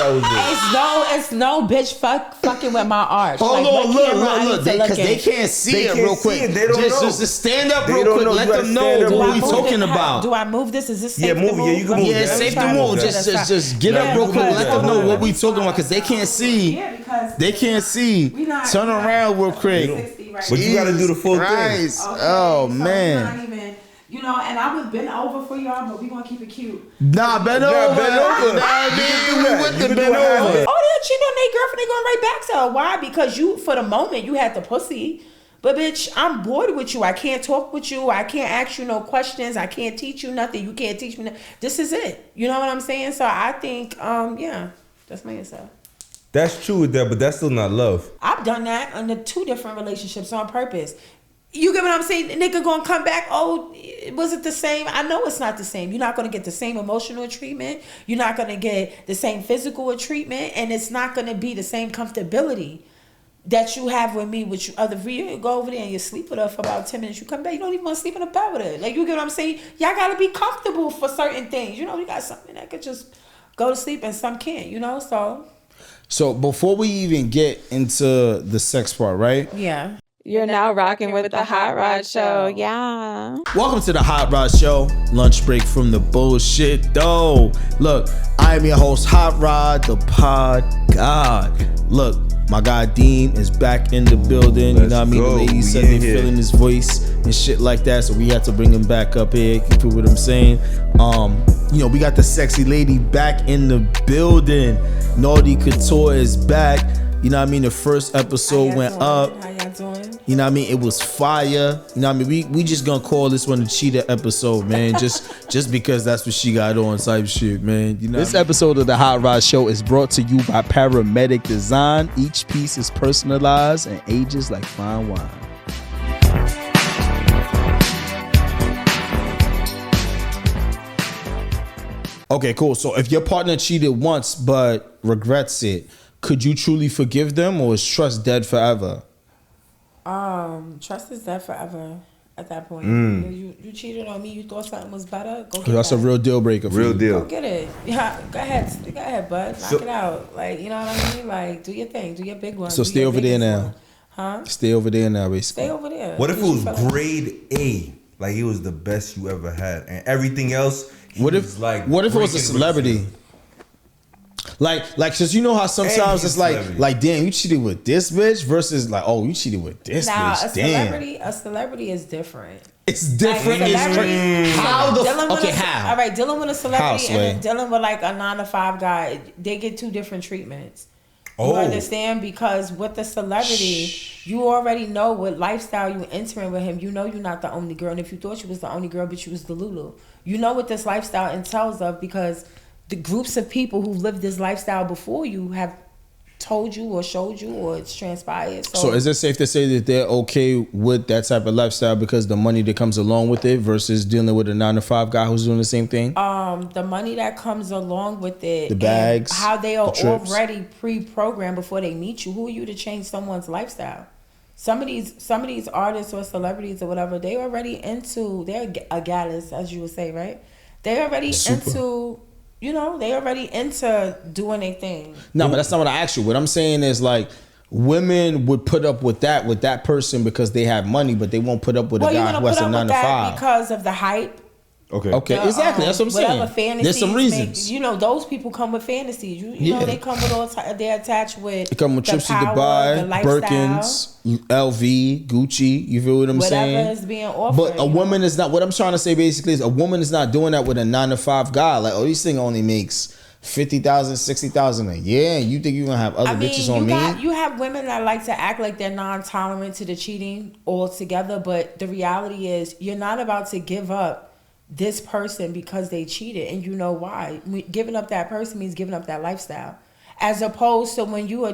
that was it. It's no bitch fucking with my arch. Hold on, look. Because they can't see it real quick. They don't know. Just stand up real quick. Let them know what we talking about. Do I move this? Is this safe Yeah, to move. move? Yeah, you can move. Yeah, it's safe to move. Just get up real quick. Let them know what we talking about because they can't see. Yeah, because they can't see. Turn around real quick. But you gotta do the full thing. Okay, Oh so man. Not even, and I was bent over for y'all, but we gonna keep it cute. Nah, bend over. Nah, We with the bend over. Oh, they're cheating on their girlfriend. They going right back to her. Why? Because you, for the moment, you had the pussy. But bitch, I'm bored with you. I can't talk with you. I can't ask you no questions. I can't teach you nothing. You can't teach me nothing. This is it. You know what I'm saying? So I think, yeah, that's my answer. That's true with that, but that's still not love. I've done that under 2 different relationships on purpose. You get what I'm saying? The nigga gonna come back, oh, was it the same? I know it's not the same. You're not gonna get the same emotional treatment. You're not gonna get the same physical treatment. And it's not gonna be the same comfortability that you have with me, with you other. You go over there and you sleep with her for about 10 minutes. You come back, you don't even want to sleep in a bed with her. Like, you get what I'm saying? Y'all gotta be comfortable for certain things. You got something that could just go to sleep and some can't, So before we even get into the sex part, right? yeah. You're now rocking with the Hot Rod Show. Yeah. Welcome to the Hot Rod Show. Lunch break from the bullshit, though. Look, I am your host, Hot Rod, the pod god. Look, my guy Deem is back in the building. You know what I mean? The ladies said they feeling his voice and shit like that, so we had to bring him back up here. You feel what I'm saying? We got the sexy lady back in the building. NaughtyCouture is back. You know what I mean? The first episode went up. How y'all doing? You know what I mean? It was fire. You know what I mean? We just gonna call this one the Cheetah episode, man. just because that's what she got on type shit, man. This episode of the Hot Rod Show is brought to you by Paramedic Design. Each piece is personalized and ages like fine wine. Okay, cool. So if your partner cheated once but regrets it, could you truly forgive them, or is trust dead forever? Trust is dead forever at that point. You cheated on me. You thought something was better. Go get That's that. A real deal breaker. Real deal. Go get it. Yeah, go ahead, bud. Knock it out. Like, you know what I mean? Like, do your thing. Do your big one. So stay over there now. One. Huh? Stay over there now, basically. Stay over there. What if it was grade A? Like, it was the best you ever had, and everything else. What if it was a celebrity? Like, cause you know how sometimes it's like, damn, you cheated with this bitch versus like, oh, you cheated with this bitch. A celebrity is different. It's different. How? All right, dealing with a celebrity and dealing with like a 9-to-5 guy, they get 2 different treatments. You understand? Because with the celebrity, you already know what lifestyle you entering with him. You know you're not the only girl. And if you thought you was the only girl, but you was the Lulu. You know what this lifestyle entails of, because the groups of people who lived this lifestyle before you have told you or showed you, or it's transpired. So is it safe to say that they're okay with that type of lifestyle because the money that comes along with it versus dealing with a 9-to-5 guy who's doing the same thing? The money that comes along with it, the bags, how they are already pre-programmed before they meet you. Who are you to change someone's lifestyle? Some of these artists or celebrities or whatever, they're a gallus, as you would say, right? They're already into. They already into doing their thing. No, but that's not what I asked you. What I'm saying is, like, women would put up with that person because they have money, but they won't put up with a guy who has a 9-to-5 because of the hype. Okay, exactly. That's what I'm saying. Fantasies There's some reasons. those people come with fantasies. You know, they come with all. They're attached with. They come with trips to Dubai, Birkins, LV, Gucci. You feel what I'm saying? Whatever is being offered. But a woman is not. What I'm trying to say basically is a woman is not doing that with a 9-to-5 guy. Like, oh, this thing only makes $50,000, $60,000 a year, and you think you're gonna have other bitches on me? You have women that like to act like they're non-tolerant to the cheating altogether, but the reality is you're not about to give up this person because they cheated, and you know why. Giving up that person means giving up that lifestyle. As opposed to when you're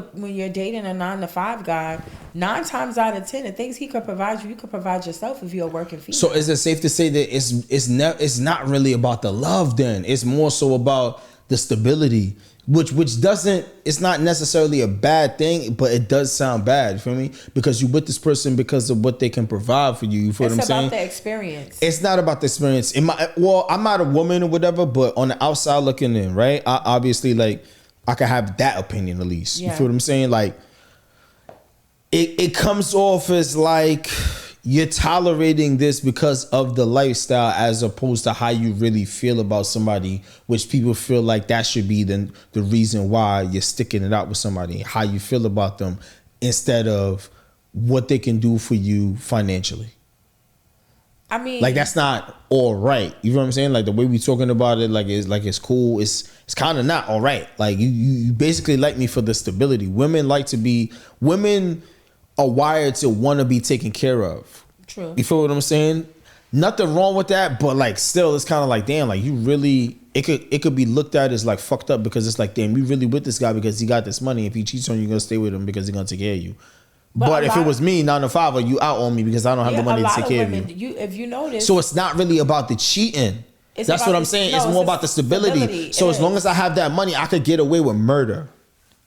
dating a 9-to-5 guy, 9 times out of 10, the things he could provide you could provide yourself if you're a working female. So is it safe to say that it's not really about the love then? It's more so about the stability, which doesn't, it's not necessarily a bad thing, but it does sound bad. You feel me? Because you with this person because of what they can provide for you. You feel what I'm saying? It's about the experience. It's not about the experience. I'm not a woman or whatever, but on the outside looking in, right? I obviously, like, I can have that opinion at least. Yeah. You feel what I'm saying? Like, it comes off as like you're tolerating this because of the lifestyle as opposed to how you really feel about somebody, which people feel like that should be the reason why you're sticking it out with somebody, how you feel about them, instead of what they can do for you financially. I mean, Like, that's not all right. You know what I'm saying? Like, the way we talking about it, like it's cool. It's kind of not all right. Like, you basically like me for the stability. Women are wired to want to be taken care of. True. You feel what I'm saying? Nothing wrong with that, but like still, it's kind of like, damn, like you really, it could be looked at as like fucked up, because it's like, damn, you really with this guy because he got this money. If he cheats on you, you're gonna stay with him because he's gonna take care of you. But if it was me, 9 to 5, or you out on me because I don't have the money to take care of you. If you notice, So it's not really about the cheating. That's what I'm saying. It's more about the stability. So as long as I have that money, I could get away with murder.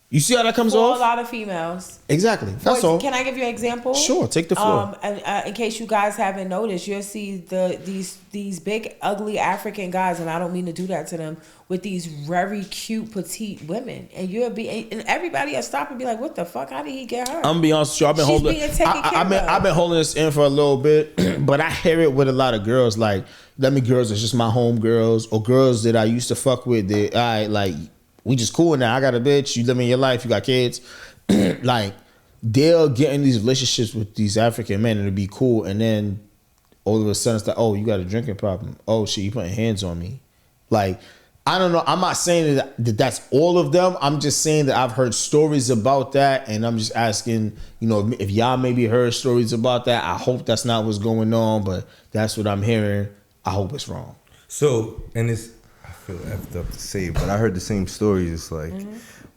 You see how that comes for off? a lot of females. Exactly. That's Boys, all. Can I give you an example? Sure, take the floor. In case you guys haven't noticed, you'll see these big ugly African guys, and I don't mean to do that to them, with these very cute petite women, and and everybody will stop and be like, "What the fuck? How did he get her?" I'm gonna be honest with you. I've been holding this in for a little bit, but I hear it with a lot of girls. Like, girls are just my home girls, or girls that I used to fuck with. That like, we just cool now. I got a bitch. You living your life. You got kids. Like, they'll get in these relationships with these African men and it'll be cool. And then all of a sudden it's like, oh, you got a drinking problem. Oh shit, you putting hands on me. Like, I don't know. I'm not saying that that's all of them. I'm just saying that I've heard stories about that. And I'm just asking, if y'all maybe heard stories about that. I hope that's not what's going on, but that's what I'm hearing. I hope it's wrong. So, and I feel effed up to say it, but I heard the same stories. It's like,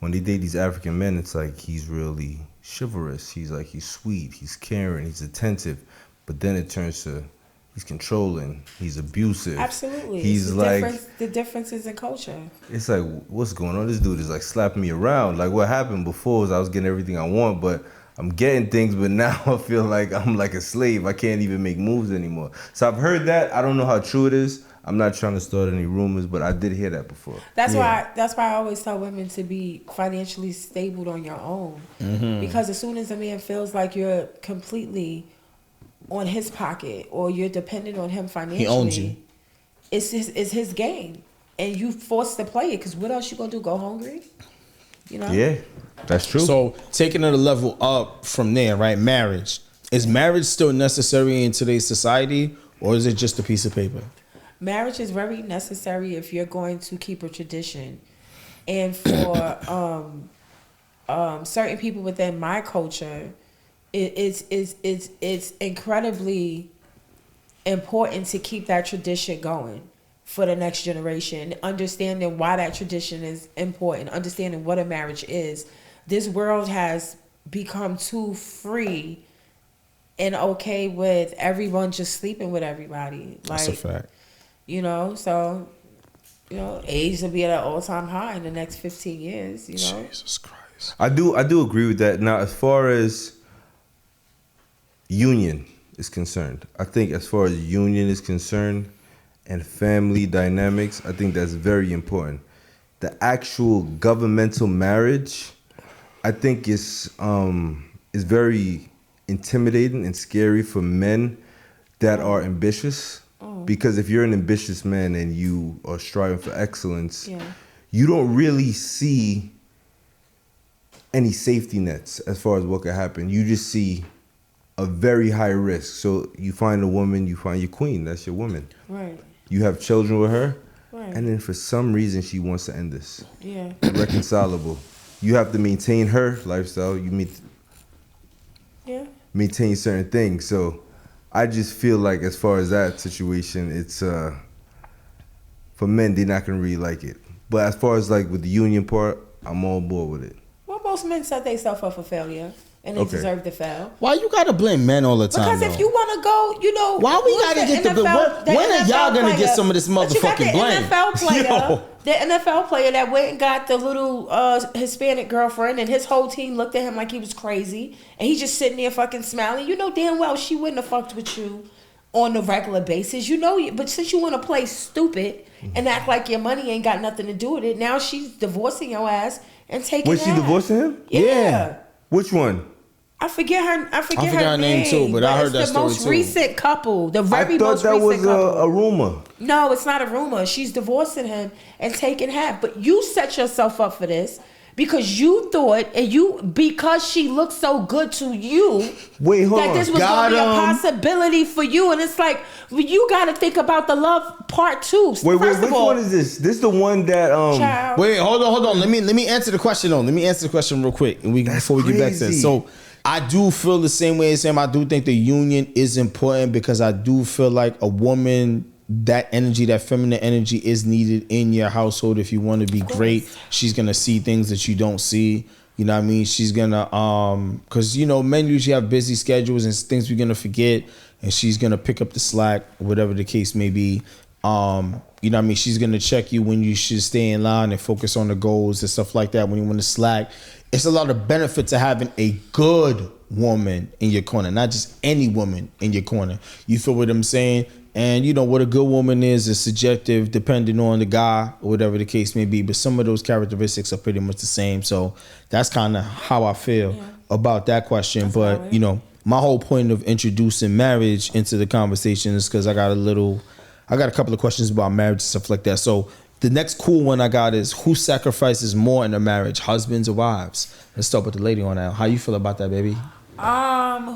when they date these African men, it's like he's really chivalrous. He's sweet, he's caring, he's attentive. But then it turns to he's controlling, he's abusive. Absolutely. He's the differences in culture. It's like, what's going on? This dude is like slapping me around. Like, what happened before was I was getting everything I want, but I'm getting things, but now I feel like I'm like a slave. I can't even make moves anymore. So I've heard that. I don't know how true it is. I'm not trying to start any rumors, but I did hear that before. That's why I always tell women to be financially stable on your own. Mm-hmm. Because as soon as a man feels like you're completely on his pocket or you're dependent on him financially, he owns you. It's his game, and you forced to play it. Because what else you gonna do? Go hungry? Yeah, that's true. So taking it a level up from there, right? Marriage. Is marriage still necessary in today's society, or is it just a piece of paper? Marriage is very necessary if you're going to keep a tradition. And for certain people within my culture, it's incredibly important to keep that tradition going for the next generation. Understanding why that tradition is important, understanding what a marriage is. This world has become too free and okay with everyone just sleeping with everybody. That's a fact. So, age will be at an all-time high in the next 15 years, Jesus Christ. I do agree with that. Now, as far as union is concerned, I think as far as union is concerned and family dynamics, I think that's very important. The actual governmental marriage, I think is very intimidating and scary for men that are ambitious. Because if you're an ambitious man and you are striving for excellence, you don't really see any safety nets as far as what could happen. You just see a very high risk. So you find a woman, you find your queen. That's your woman. Right. You have children with her. Right. And then for some reason, she wants to end this. Yeah. Irreconcilable. You have to maintain her lifestyle. You maintain certain things. So I just feel like as far as that situation, it's for men, they're not gonna really like it. But as far as like with the union part, I'm on board with it. Well, most men set themselves up for failure, and they deserve to fail. Why you gotta blame men all the time? Because if you want to go, why we gotta get the when are y'all gonna get some of this motherfucking blame? The NFL player that went and got the little Hispanic girlfriend, and his whole team looked at him like he was crazy, and he's just sitting there fucking smiling. You know damn well she wouldn't have fucked with you on a regular basis. But since you want to play stupid and act like your money ain't got nothing to do with it, now she's divorcing your ass, and taking Was she half. divorcing him? Yeah. Which one? I forget forget her her name too, but I heard that it's the story most too. recent couple. The very I thought most that recent was couple. a rumor. No, it's not a rumor. She's divorcing him and taking half. But you set yourself up for this because you thought, because she looked so good to you, Wait, hold that on. this was going to be a possibility for you. And it's like, you got to think about the love part too. Wait, First which of all, one is this? This the one that child, Wait, hold on. Let me answer the question though. Let me answer the question real quick, and before we get back to crazy. this. So I do feel the same way as him. I do think the union is important because I do feel like a woman, that energy, that feminine energy, is needed in your household. If you want to be great, she's gonna see things that you don't see. You know what I mean? She's gonna because men usually have busy schedules and things we're gonna forget, and she's gonna pick up the slack, whatever the case may be. You know what I mean? She's gonna check you when you should stay in line and focus on the goals and stuff like that. When you want to slack, it's a lot of benefit to having a good woman in your corner, not just any woman in your corner. You feel what I'm saying? And what a good woman is subjective depending on the guy or whatever the case may be. But some of those characteristics are pretty much the same. So that's kind of how I feel about that question. That's but, right. My whole point of introducing marriage into the conversation is because I got a couple of questions about marriage and stuff like that. So the next cool one I got is, who sacrifices more in a marriage, husbands or wives? Let's start with the lady on that. How you feel about that, baby?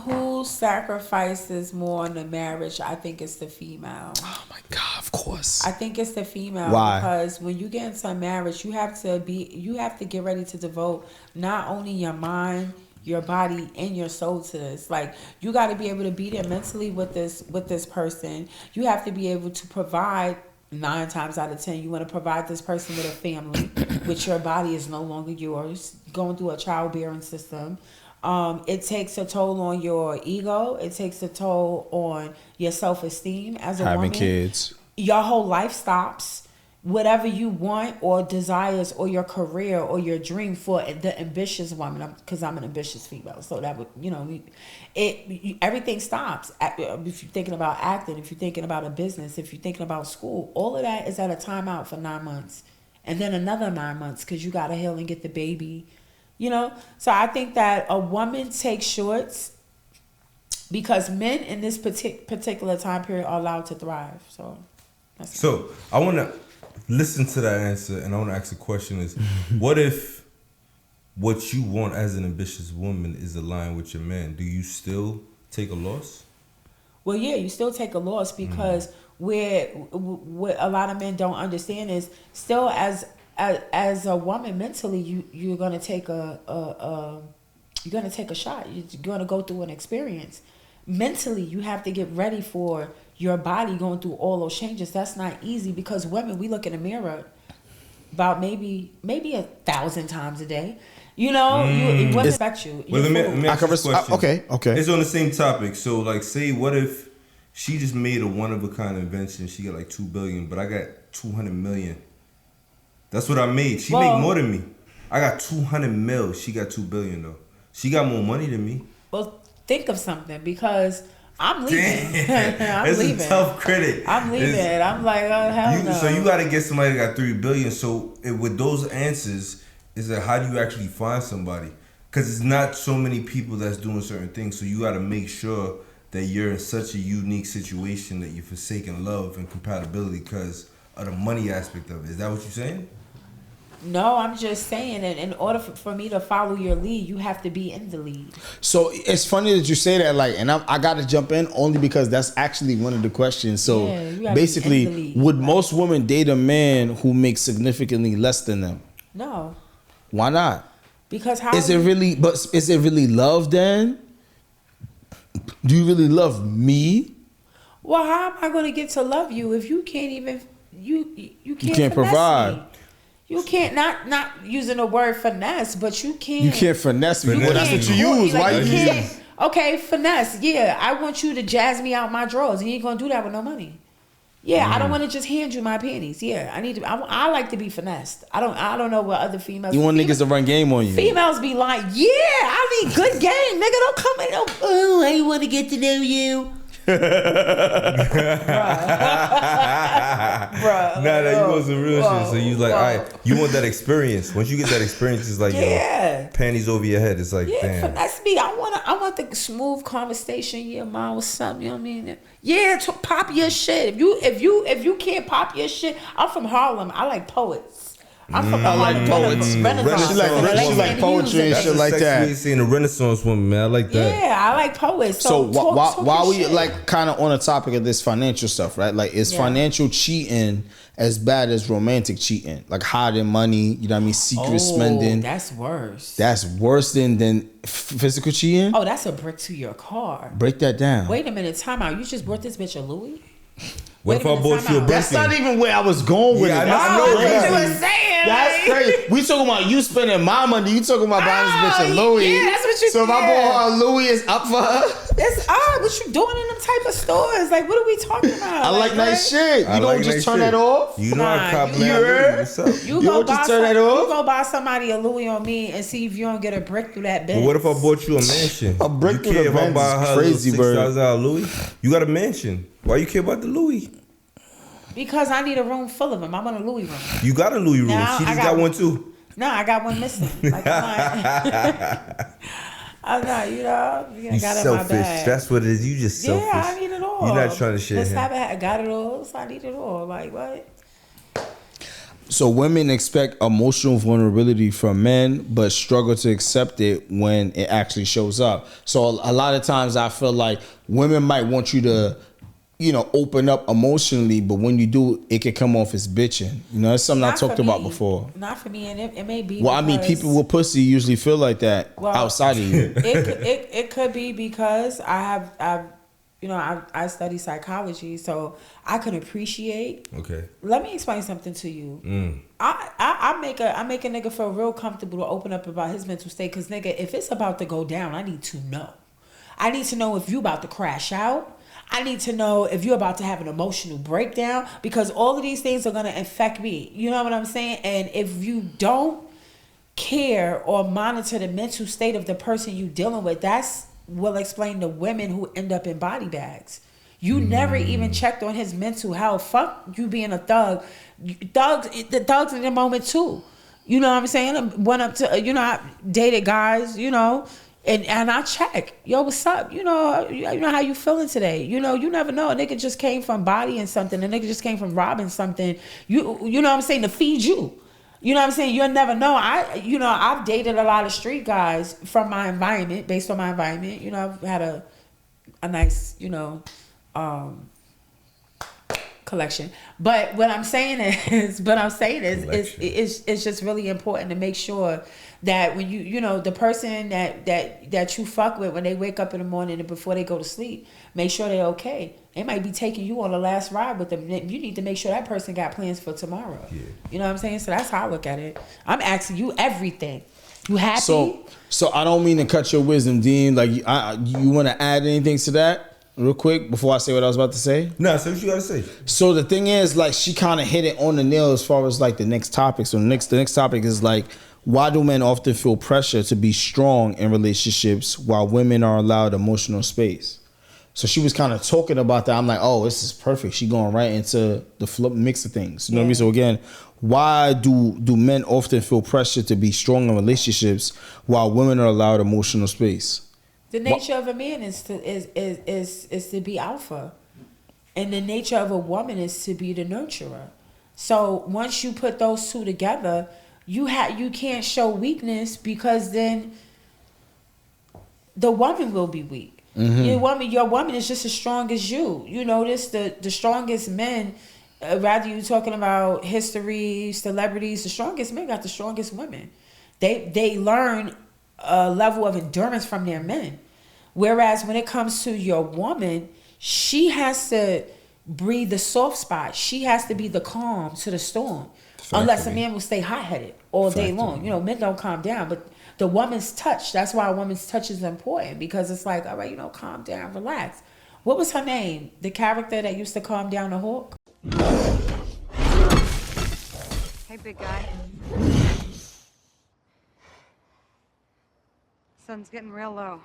Who sacrifices more in the marriage? I think it's the female. Oh my God, of course. I think it's the female. Why? Because when you get into a marriage, you have to get ready to devote not only your mind, your body, and your soul to this. Like, you got to be able to be there mentally with this person. You have to be able to provide. 9 times out of 10, you want to provide this person with a family, which your body is no longer yours. Going through a childbearing system. It takes a toll on your ego. It takes a toll on your self-esteem as a woman. Having kids. Your whole life stops. Whatever you want or desires or your career or your dream for the ambitious woman, because I'm an ambitious female, so that would, everything stops. If you're thinking about acting, if you're thinking about a business, if you're thinking about school, all of that is at a timeout for 9 months. And then another 9 months because you got to heal and get the baby. So I think that a woman takes shorts because men in this particular time period are allowed to thrive. So I want to listen to that answer, and I want to ask the question is, what if what you want as an ambitious woman is aligned with your man? Do you still take a loss? Well, yeah, you still take a loss because what a lot of men don't understand is still as a woman mentally, you're gonna take a shot. You're gonna go through an experience. Mentally, you have to get ready for your body going through all those changes. That's not easy because women, we look in the mirror about maybe 1,000 times a day. Women respect you. Well, let me ask you this question. Okay. It's on the same topic. So, like, say, what if she just made a one-of-a-kind invention? She got like $2 billion, but I got $200 million. That's what I made. She make more than me. I got 200 mil. She got $2 billion though. She got more money than me. Well, think of something because I'm leaving. It's a tough critic. I'm leaving. I'm like, oh hell no. So you got to get somebody that got $3 billion. So with those answers, is that how do you actually find somebody? Because it's not so many people that's doing certain things. So you got to make sure that you're in such a unique situation that you're forsaking love and compatibility because of the money aspect of it. Is that what you're saying? No, I'm just saying that in order for me to follow your lead, you have to be in the lead. So it's funny that you say that, and I got to jump in only because that's actually one of the questions. So basically, would most women date a man who makes significantly less than them? No. Why not? Because is it really love then? Do you really love me? Well, how am I going to get to love you if you can't even you can't provide me? You can't not using the word finesse, but you can't. You can't finesse me. Well, that's what you use. Like, Why you you can't? Okay, finesse. Yeah, I want you to jazz me out my drawers. You ain't gonna do that with no money. Yeah, I don't want to just hand you my panties. Yeah, I need to. I like to be finessed. I don't know what other females. You want niggas to run game on you. Females be like, yeah, I need good game, nigga. Don't come in. I want to get to know you. Bruh. Nah, you want some real shit. So you like, all right, you want that experience. Once you get that experience, it's like, yo, panties over your head. It's like, damn. Finesse me. I want the smooth conversation. Yeah, mom, what's up? You know what I mean? Yeah, pop your shit. If you can't pop your shit, I'm from Harlem. I like poets. I'm from I like poets. She like poetry and shit like that. We seeing a Renaissance woman, man. I like that. Yeah, I like poets. So while we shit. like kind of on the topic of this financial stuff, right? Like, is financial cheating as bad as romantic cheating? Like hiding money, you know what I mean? Secret spending. That's worse. That's worse than physical cheating? Oh, that's a brick to your car. Break that down. Wait a minute, time out. You just bought this bitch a Louis? What if I bought you a Birkin? That's not even where I was going with it. I That's know what crazy. you were saying. That's crazy. We talking about you spending my money. You talking about buying this bitch a Louis. Yeah, that's what you So if I bought her a Louis, it's up for her? That's odd. What you doing in them type of stores? Like, what are we talking about? I like nice shit. You don't just turn that off? You know I cop you man. What's up? You don't just turn that off? You go buy somebody a Louis on me and see if you don't get a brick through that bitch. But what if I bought you a mansion? A brick you through care the if I Benz buy is her crazy, a bro. $6,000 Louis? You got a mansion. Why you care about the Louis? Because I need a room full of them. I want a Louis room. You got a Louis room. Now, She just got one too. No, I got one missing. Like, I'm not, you know, I got it in my selfish. bag. That's what it is. You just selfish. Yeah, I need it all. You're not trying to share him. I got it all, so I need it all. Like, what? So women expect emotional vulnerability from men, but struggle to accept it when it actually shows up. So a lot of times I feel like women might want you to, you know, open up emotionally, but when you do, it can come off as bitching. You know, that's something I talked about before. Not for me, and it may be. Well, I mean, people with pussy usually feel like that outside of you. It could be because I study psychology, so I can appreciate. Okay. Let me explain something to you. I make a nigga feel real comfortable to open up about his mental state, because nigga, if it's about to go down, I need to know. I need to know if you about to crash out. I need to know if you're about to have an emotional breakdown, because all of these things are going to affect me. You know what I'm saying? And if you don't care or monitor the mental state of the person you're dealing with, that's will explain the women who end up in body bags. You never even checked on his mental health. Fuck you being a thug. The thugs in the moment too. You know what I'm saying? I went up to, I dated guys, and I check, yo, what's up? You know how you feeling today? You never know. A nigga just came from bodying something. A nigga just came from robbing something. You know what I'm saying? To feed you. You know what I'm saying? You'll never know. I've dated a lot of street guys from my environment, based on my environment. I've had a nice, collection. But what I'm saying is it's just really important to make sure that when the person that you fuck with, when they wake up in the morning and before they go to sleep, make sure they're okay. They might be taking you on the last ride with them. You need to make sure that person got plans for tomorrow. Yeah. You know what I'm saying? So that's how I look at it. I'm asking you everything. You happy? So I don't mean to cut your wisdom, Dean. Like, you want to add anything to that real quick before I say what I was about to say? No, say what you gotta say. So the thing is, like, she kind of hit it on the nail as far as like the next topic. So the next topic is like, why do men often feel pressure to be strong in relationships while women are allowed emotional space? So she was kind of talking about that. I'm like, oh, this is perfect. She going right into the flip mix of things. You know what I mean? So again, why do men often feel pressure to be strong in relationships while women are allowed emotional space? The nature of a man is to be alpha, and the nature of a woman is to be the nurturer. So once you put those two together, you can't show weakness, because then the woman will be weak. Mm-hmm. Your woman is just as strong as you. You notice the strongest men, rather you talking about history, celebrities, the strongest men got the strongest women. They learn a level of endurance from their men. Whereas when it comes to your woman, she has to breathe the soft spot. She has to be the calm to the storm. Unless a man will stay hot-headed all day long. Men don't calm down, but the woman's touch, that's why a woman's touch is important, because it's like, all right, calm down, relax. What was her name? The character that used to calm down the hawk? Hey, big guy. Sun's getting real low.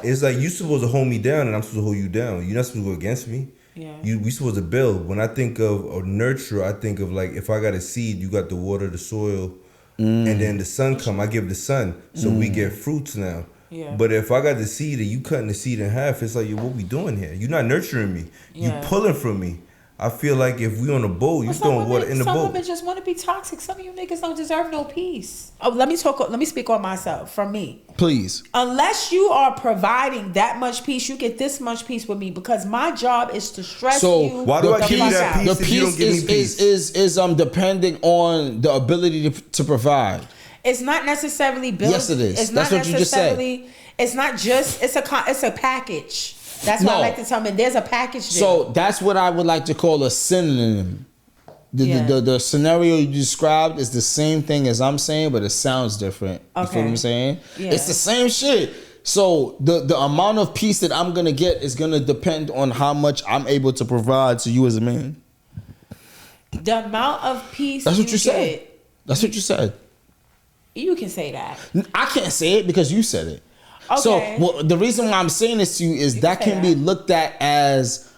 it's like you supposed to hold me down and I'm supposed to hold you down. You're not supposed to go against me. Yeah. We supposed to build. When I think of a nurturer, I think of like if I got a seed, you got the water, the soil, and then the sun come. I give the sun, so we get fruits now. Yeah. But if I got the seed and you cutting the seed in half, it's like, yo, what we doing here? You're not nurturing me. Yeah. You pulling from me. I feel like if we on a boat, you throwing water in the boat. Some women just want to be toxic. Some of you niggas don't deserve no peace. Oh, let me speak on myself. From me, Please. unless you are providing that much peace, you get this much peace with me because my job is to stress So you. why do I the give you fuck that out. peace? The if you don't peace give me peace? is depending on the ability to provide. It's not necessarily built. Yes, it is. It's That's not what you just said. necessarily. It's not just. It's a package. That's what I No. like to tell men. There's a package there. So that's what I would like to call a synonym. The scenario you described is the same thing as I'm saying, but it sounds different. You feel what I'm saying? Yeah. It's the same shit. So the amount of peace that I'm gonna get is gonna depend on how much I'm able to provide to you as a man. The amount of peace. That's what you said. get, That's what you said. You can say that. I can't say it because you said it. Okay. So the reason why I'm saying this to you is that say can be that. looked at as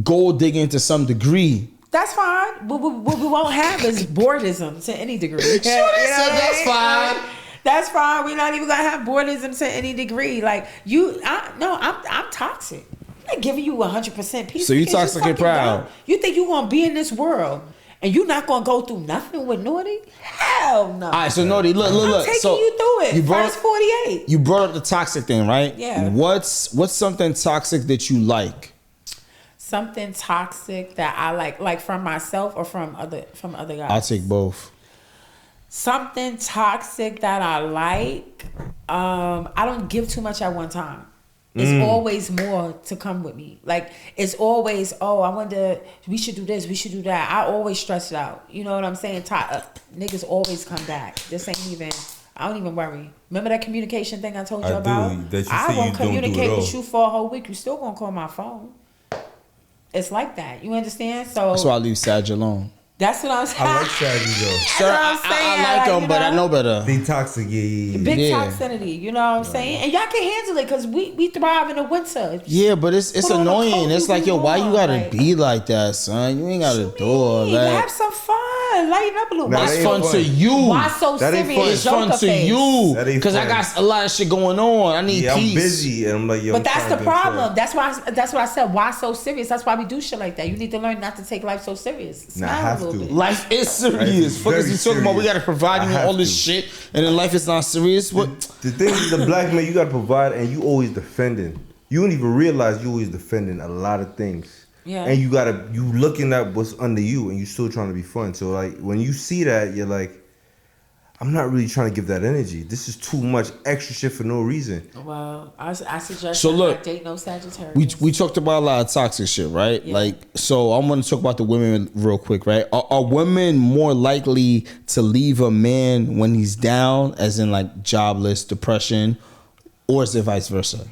gold digging to some degree. That's fine. What we won't have is boredom to any degree. Sure, that's fine. That's fine. We're not even gonna have boredom to any degree. Like I'm toxic. I'm not giving you 100% peace. So you because toxic and fucking proud. dumb. You think you gonna be in this world and you not gonna go through nothing with Naughty? Hell no. All right, so Naughty, look. I'm taking So you through it. You brought, First 48. you brought up the toxic thing, right? Yeah. What's something toxic that you like? Something toxic that I like from myself or from other guys. I'll take both. Something toxic that I like. I don't give too much at one time. It's always more to come with me. Like it's always, we should do this, we should do that. I always stress it out. You know what I'm saying? Niggas always come back. This ain't even. I don't even worry. Remember that communication thing I told you about? That you I say won't you don't do communicate it with all. you for a whole week. You still gonna call my phone. It's like that. You understand? So That's why I leave Sag alone. that's what I'm saying. I like Shaggy though. That's what I'm saying. I like like, them, but I know better. They toxic, yeah. Big Yeah. toxicity, you know what I'm saying? And y'all can handle it because we thrive in the winter. Yeah, but it's Put on a annoying. coat, It's you like, be yo, why you warm, gotta like- be like that, son? You ain't gotta do all Have that. some fun. Lighten up a little. Nah, Why that It's ain't fun fun. to you. Why so That ain't serious? fun. It's fun Joker to face. you That ain't because I fun. got a lot of shit going on. I need Yeah, peace. I'm busy, and I'm like, yo. But I'm that's trying the to be problem. outside. That's what I said. Why so serious? That's why we do shit like that. You need to learn not to take life so serious. Nah, I Smile have a little to. bit. Life is Life serious. is Fuck is very you talking about? We serious. gotta provide I you have all this to. shit, and then life is not serious. What? The thing is, the black man, you gotta provide, and you always defending. You don't even realize you always defending a lot of things. Yeah. And you looking at what's under you, and you still trying to be fun. So like when you see that, you're like, I'm not really trying to give that energy. This is too much extra shit for no reason. Well, I suggest So you look, not date no Sagittarius. We talked about a lot of toxic shit, right? Yeah. Like, so I'm gonna talk about the women real quick, right? Are women more likely to leave a man when he's down, as in like jobless, depression, or is it vice versa?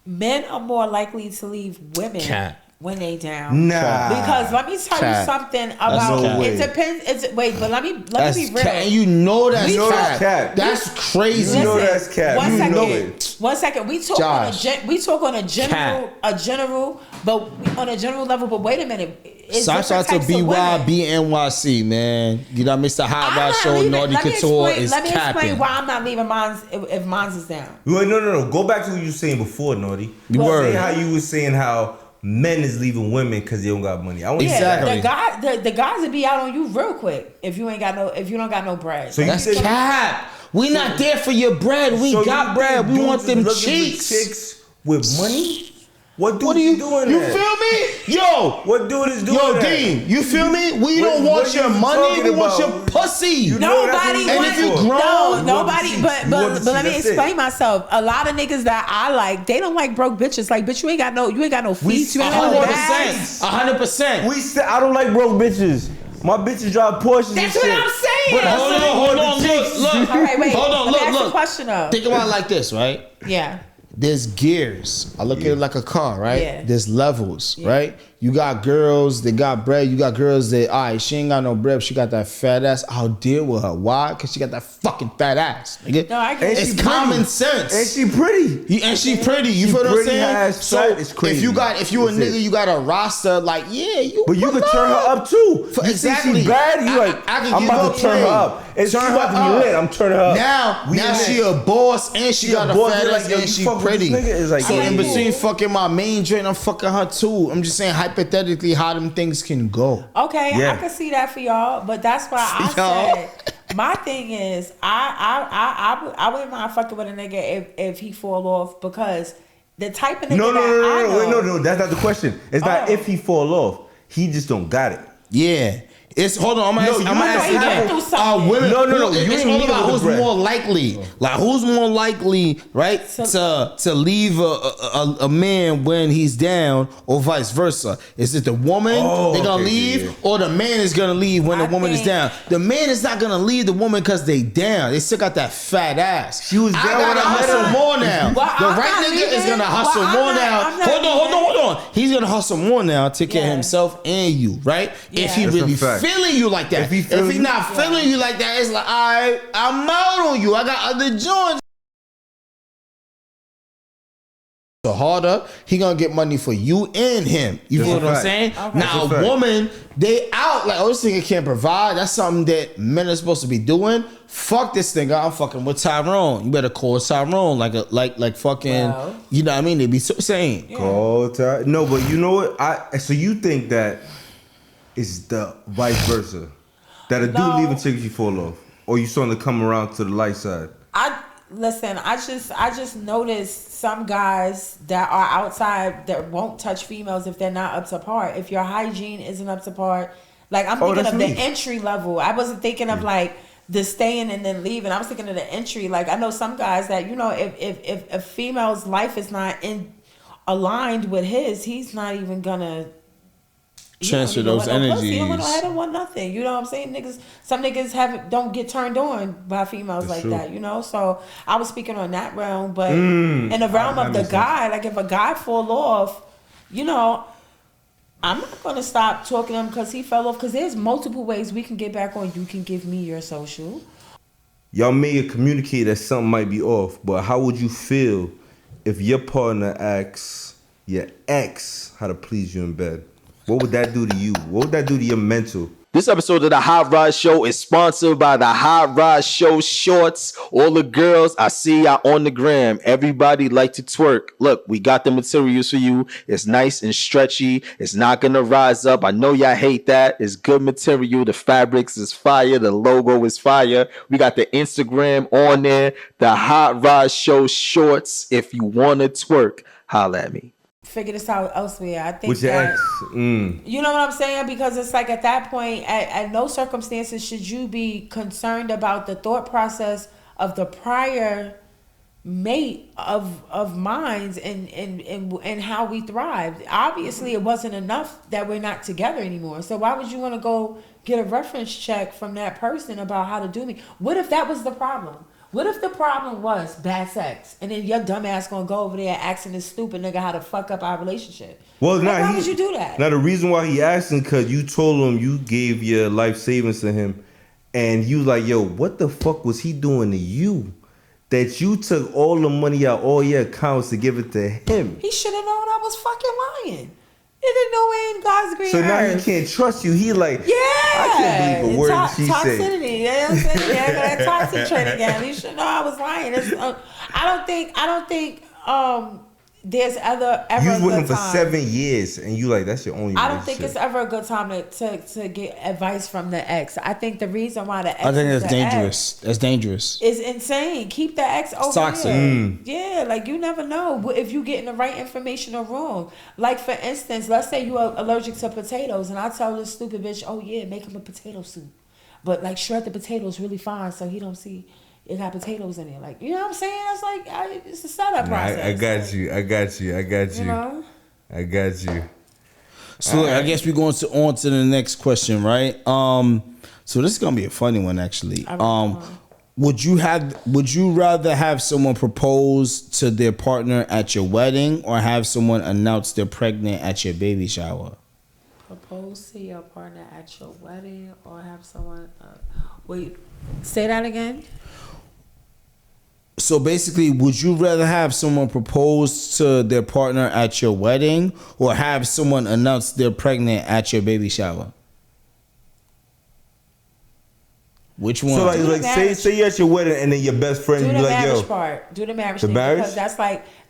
Men are more likely to leave women Cat. when they down. Nah. Because let me tell Cat. you something about no way. it depends. But let me That's be real. cat, and you know that's We cat. cat. That's crazy. You know that's cat. One You second. know it. 1 second. We talk Josh. on a general, but on a general level. But wait a minute. It's Shout out different to types of women. BYBNYC, man. You know, Mr. Hot I'm Rod not Show, leaving- Naughty let me Couture explain- is Let me explain capping. why I'm not leaving mine if mine's is down. Wait, no. Go back to what you were saying before, Naughty. You Say were. how you was saying how men is leaving women because they don't got money. I want Exactly. The guys will be out on you real quick if you don't got no bread. So you That's said cap. We not there for your bread. We so got you bread. think We dudes want is them looking for cheeks. chicks with money? What dude What are you doing You that? feel me? Yo. What dude is doing Yo, that? Dean, you feel me? We don't What want your you money. talking We want about? your pussy. You know that's what Nobody he's And wants if you for. grown- no, You nobody. want But to but see, let me that's explain it. myself. A lot of niggas that I like, they don't like broke bitches. Like, bitch, you ain't got no feet. You ain't got no bags. 100%. We said I don't like broke bitches. My bitches drive Porsches. That's and what shit. I'm saying. But Hold on. Look. All right, wait. Hold on. Let me ask Look. a question though. Think about it like this, right? Yeah. There's gears. I look at it like a car, right? Yeah. There's levels, right? You got girls that got bread. You got girls that, all right, she ain't got no bread. She got that fat ass. I'll deal with her. Why? Because she got that fucking fat ass. Nigga. No, I get it. It's common sense. And she pretty. And she pretty. You feel what I'm pretty, saying? ass, So fat, it's crazy. if you a That's nigga, it. you got a roster. Like, yeah, you. But you could turn her up too. For- You exactly. think she bad? You like, I can I'm give about her to turn her play. up. It's Turn she her about to be up. lit. I'm turning her up. Now she a boss and she got a boss. fat You're ass like, yo, and you she fuck with pretty. this nigga? It's like, So yeah, in yeah. between fucking my main joint, I'm fucking her too. I'm just saying hypothetically how them things can go. Okay, Yeah. I can see that for y'all, but that's why I Y'all. said my thing is I wouldn't mind fucking with a nigga if he fall off, because the type of nigga No, I know, no. That's not the question. It's not if he fall off. He just don't got it. Yeah. It's hold on. I'm No, gonna you ask know you he that. went through something. Women, No. It's You ain't all need about it with who's the bread. more likely. Like who's more likely, right, to leave a man when he's down, or vice versa. Is it the woman Oh, they gonna okay, leave, yeah. or the man is gonna leave when the I woman is think- down? The man is not gonna leave the woman because they down. They still got that fat ass. She was I down gotta when I met hustle her. more now. Well, The I'm right not nigga is leaving. gonna hustle Well, I'm more not- now. I'm not Hold on. He's gonna hustle more now. Take care of Yeah. himself and you, right? Yeah. If he That's a really fact. feeling you like that. If he If feeling he you- not feeling you like that, it's like, I'm out on you. I got other joints. So harder, he gonna get money for you and him. You That's feel a what I'm fact. saying? Okay. Now That's a a fact. woman, they out like, oh, this nigga can't provide. That's something that men are supposed to be doing. Fuck this nigga. I'm fucking with Tyrone. You better call Tyrone like fucking. Well. You know what I mean? They be so saying. All time. No, but you know what? So you think that it's the vice versa? That a dude No. leave a chick if you fall off, or you starting to come around to the light side? I just noticed some guys that are outside that won't touch females if they're not up to par. If your hygiene isn't up to par, like I'm thinking that's of the me. entry level. I wasn't thinking of like the staying and then leaving. I was thinking of the entry. Like I know some guys that, you know, if a female's life is not aligned with his, he's not even gonna Transfer those energies. He don't want no head, don't want nothing. You know what I'm saying? Niggas, some niggas don't get turned on by females like true. that. You know, so I was speaking on that realm, but in the realm that of the makes guy, like if a guy fall off, you know, I'm not gonna stop talking to him because he fell off. Because there's multiple ways we can get back on. You can give me your social. Y'all may communicate that something might be off, but how would you feel if your partner asks your ex how to please you in bed? What would that do to you? What would that do to your mental? This episode of the Hot Rod Show is sponsored by the Hot Rod Show shorts. All the girls, I see y'all on the gram. Everybody like to twerk. Look, we got the materials for you. It's nice and stretchy. It's not going to rise up. I know y'all hate that. It's good material. The fabrics is fire. The logo is fire. We got the Instagram on there. The Hot Rod Show shorts. If you want to twerk, holla at me. Figure this out elsewhere. I think With your that, ex? you know what I'm saying? Because it's like at that point, at no circumstances should you be concerned about the thought process of the prior mate of minds and how we thrived. Obviously, it wasn't enough that we're not together anymore. So why would you want to go get a reference check from that person about how to do me? What if that was the problem? What if the problem was bad sex, and then your dumb ass gonna go over there asking this stupid nigga how to fuck up our relationship? Well, Like, now why would you do that? Now the reason why he asking because you told him you gave your life savings to him, and you like, yo, what the fuck was he doing to you? That you took all the money out all your accounts to give it to him. He should have known I was fucking lying. There didn't no way in God's green So now he earth. can't trust you. He like, Yeah, I can't believe a word that she said. toxicity. You know what I'm saying? Yeah, that toxic trait again. You should know I was lying. It's, I don't think there's ever You was a with him good for time. 7 years, and you like, that's your only. I don't think relationship. it's ever a good time to get advice from the ex. I think the reason why the ex I think is that's the dangerous. That's dangerous. It's insane. Keep the ex over toxic. there. Yeah, like you never know if you getting the right information or wrong. Like for instance, let's say you are allergic to potatoes, and I tell this stupid bitch, "Oh yeah, make him a potato soup," but like shred the potatoes really fine so he don't see it got potatoes in it. Like, you know what I'm saying? That's like it's a setup process. I got Like, you. I got you. I got you. You know? I got you. So look, I guess we're going on to the next question, right? So this is gonna be a funny one, actually. Would you rather have someone propose to their partner at your wedding or have someone announce they're pregnant at your baby shower? Propose to your partner at your wedding or have someone. Wait, say that again. So basically, would you rather have someone propose to their partner at your wedding or have someone announce they're pregnant at your baby shower? Which one? So like say you're at your wedding and then your best friend, Do you the be like, marriage yo, part. Do the marriage the thing marriage? because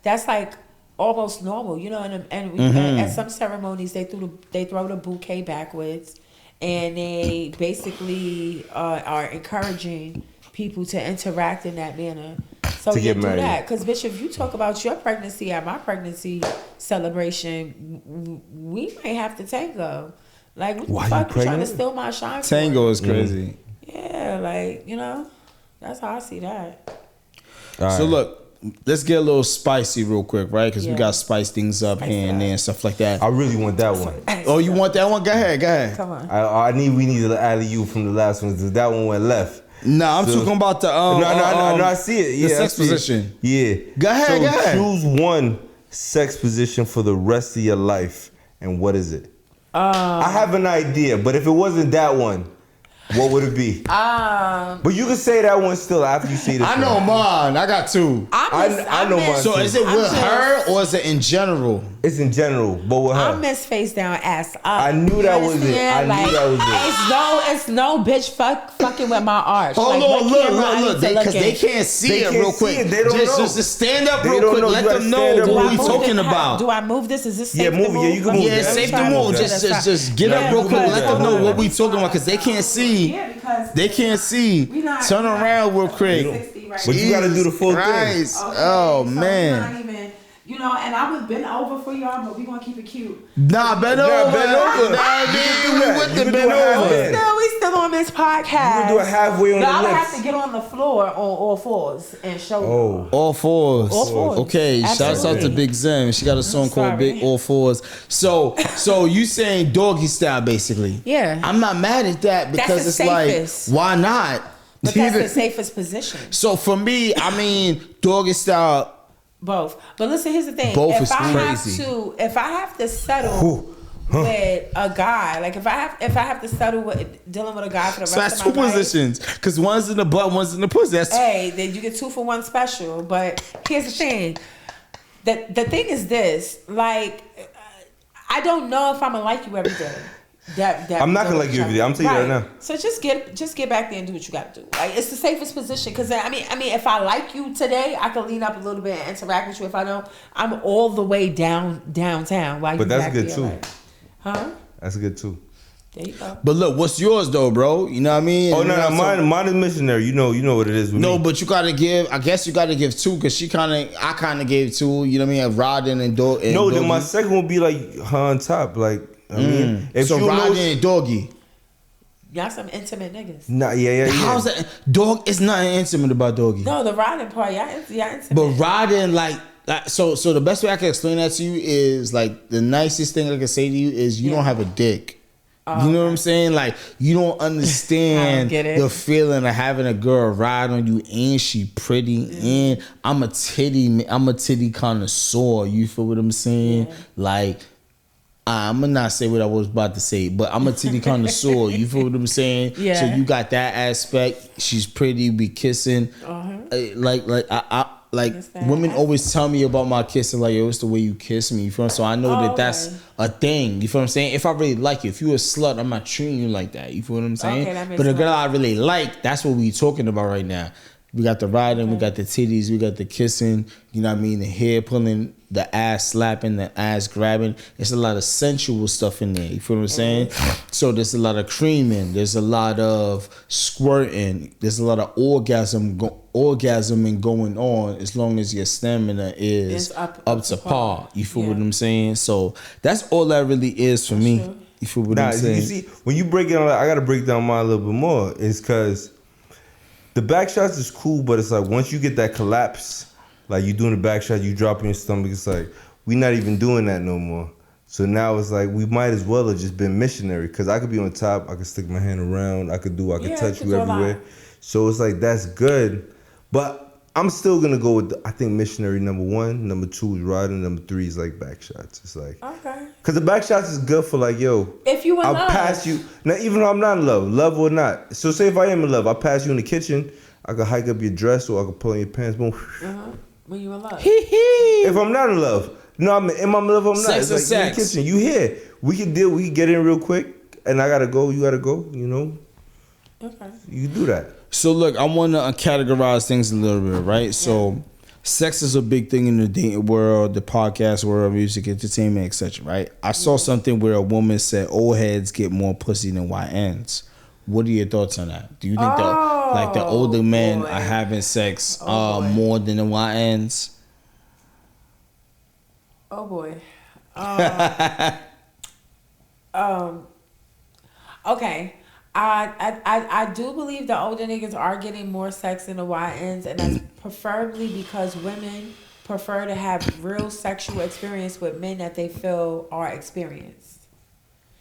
that's like almost normal, you know. And at some ceremonies they throw the bouquet backwards, and they basically are encouraging people to interact in that manner. So To you get do married. that because bitch, if you talk about your pregnancy at my pregnancy celebration, we may have to tango. Like what Why the you fuck you trying to pregnant? steal my shine? Tango For? is crazy. Yeah, like you know, that's how I see that. all So right. look, let's get a little spicy real quick, right? Because we Yeah. got to spice things up Spice here it and up. there and stuff like that. I really want that one. Oh, you want that one? Go ahead. Come on. We need to alley you from the last one. That one went left. Nah, I'm So- talking about the No, I see it. Yeah, the I sex see it. position. Yeah. Go ahead. Choose one sex position for the rest of your life, and what is it? I have an idea, but if it wasn't that one, what would it be? But you can say that one still after you see this. I know one. mine. I got two. I know mine. So is it I'm with just- her or is it in general? It's in general, but with her. I miss face down, ass up. I knew that was it. I knew that was it. It's no bitch fucking with my arch. Hold Like, on, what camera I need look, to look because they at? can't see They it can't real see quick. it. They don't know. Just stand up They real don't quick. know. Let You gotta them know stand up what real we quick. talking about. Do I move this? Is this Yeah, safe move to it. move? Yeah, you can move Yeah, that. it's safe to Let me move. try to Just get Yeah, up real you quick. can Let move them that. know what we talking about because they can't see. Yeah, because They can't see. Turn around real quick. But you gotta do the full thing. Christ. Okay, Oh so man. Not even, you know, and I was been over for y'all, but we gonna keep it cute. Nah, bend Nah, over. bend over. Nah, You can dude, do we that. with You the can bend do a half over. bend. We still on this podcast. You can do a halfway on No, the I would lips. have to get on the floor on all fours and show you. Oh. All fours. All fours. Okay, shouts out to Absolutely. Big Zim. She got a song called Sorry. Big All Fours. So you saying doggy style basically? Yeah. I'm not mad at that because the it's safest. like, why not? But that's the safest position. So for me, I mean, doggy style. Both. But listen, here's the thing. Both if is I crazy. if I have to settle with a guy, like if I have to settle with dealing with a guy for the So rest that's of two my life. positions, because one's in the butt, one's in the pussy. That's Hey, then you get 2 for 1 special. But here's the thing. The thing is this, like, I don't know if I'm gonna like you every day. I'm not gonna like you every day. I'm telling you right now. So just get back there and do what you gotta do. Like it's the safest position because I mean, if I like you today, I can lean up a little bit and interact with you. If I don't, I'm all the way downtown. While But you that's back good there, too. like, huh? That's good too. There you go. But look, what's yours though, bro? You know what I mean? Oh no, mine is missionary. You know what it is with No, me. but you gotta give. I guess you gotta give two because I kind of gave two. You know what I mean? Rodden and doggy. No, then my second will be like her on top. Like I mean, if so you know, Rodden and doggy. Y'all some intimate niggas. nah, yeah. How's that? Dog, it's nothing intimate about doggy. No, the riding part, y'all intimate. But riding like so the best way I can explain that to you is like the nicest thing I can say to you is you don't have a dick. You know what I'm saying? Like you don't understand get it. the feeling of having a girl ride on you and she pretty and I'm a titty connoisseur. You feel what I'm saying? Yeah. Like I'm gonna not say what I was about to say, but I'm a titty connoisseur. You feel what I'm saying? Yeah. So you got that aspect. She's pretty. We kissing. Like Understand. women always tell me about my kissing. Like, yo, it's the way you kiss me. You feel? So I know that's okay. a thing. You feel what I'm saying? If I really like you, if you a slut, I'm not treating you like that. You feel what I'm saying? Okay, that makes But a girl sense. I really like, that's what we talking about right now. We got the riding, we got the titties, we got the kissing, you know what I mean? The hair pulling, the ass slapping, the ass grabbing. It's a lot of sensual stuff in there. You feel what I'm saying? So there's a lot of creaming, there's a lot of squirting, there's a lot of orgasming going on as long as your stamina is It's up to par. You feel Yeah. what I'm saying? So that's all that really is for me. true. You feel what Nah, I'm saying? you see, when you break it down, I gotta break down mine a little bit more. Is because the back shots is cool, but it's like once you get that collapse, like you doing the back shot, you dropping your stomach. It's like we not even doing that no more. So now it's like we might as well have just been missionary because I could be on top, I could stick my hand around, I could touch could you do a lot. everywhere. So it's like that's good, but I'm still gonna go with I think missionary number 1, number 2 is riding, number 3 is like back shots. It's like Okay. Cause the back shots is good for like, yo, If you in I'll love. pass you. Now, even though I'm not in love or not. So say if I am in love, I'll pass you in the kitchen. I could hike up your dress or I could pull on your pants. Boom. When you in love. If I'm not in love, no, I'm in love. I'm not. Sex It's like is you in the sex. kitchen. You here? We can deal. We can get in real quick. And I gotta go. You gotta go. You know. Okay. You can do that. So look, I want to categorize things a little bit, right? So, sex is a big thing in the dating world, the podcast world, music, entertainment, etc. Right? I saw something where a woman said old heads get more pussy than YNs. What are your thoughts on that? Do you think that the older men boy. are having sex Oh, boy. more than the YNs? Oh boy. Okay. I do believe the older niggas are getting more sex than the YNs, and that's preferably because women prefer to have real sexual experience with men that they feel are experienced.